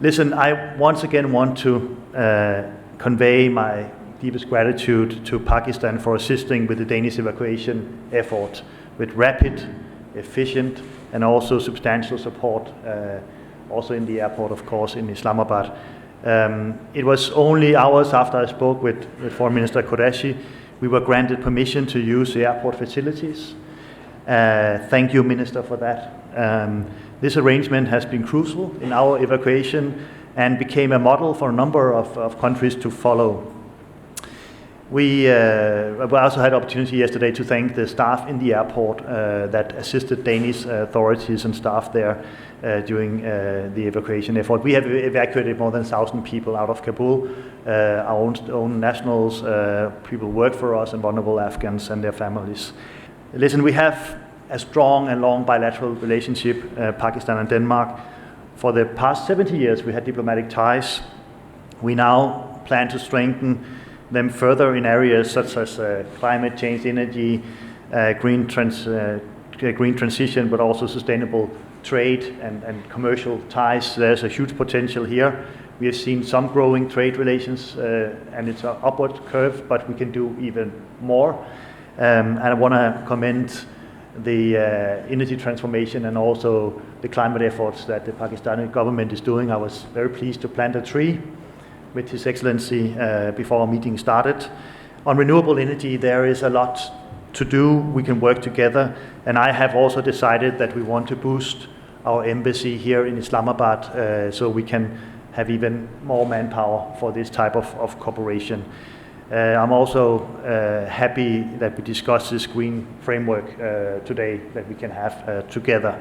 Listen, I once again want to convey my deepest gratitude to Pakistan for assisting with the Danish evacuation effort with rapid, efficient, and also substantial support, also in the airport, of course, in Islamabad. It was only hours after I spoke with Foreign Minister Qureshi, we were granted permission to use the airport facilities. Thank you, Minister, for that. This arrangement has been crucial in our evacuation and became a model for a number of countries to follow. We also had opportunity yesterday to thank the staff in the airport that assisted Danish authorities and staff there during the evacuation effort. We have evacuated more than 1,000 people out of Kabul, our own nationals, people who work for us, and vulnerable Afghans and their families. Listen, we have a strong and long bilateral relationship, Pakistan and Denmark. For the past 70 years, we had diplomatic ties. We now plan to strengthen them further in areas such as climate change, energy, green transition, but also sustainable trade and commercial ties. There's a huge potential here. We have seen some growing trade relations, and it's an upward curve, but we can do even more. And I want to commend the energy transformation and also the climate efforts that the Pakistani government is doing. I was very pleased to plant a tree with His Excellency before our meeting started. On renewable energy, there is a lot to do. We can work together, and I have also decided that we want to boost our embassy here in Islamabad so we can have even more manpower for this type of cooperation. I'm also happy that we discussed this green framework today that we can have together.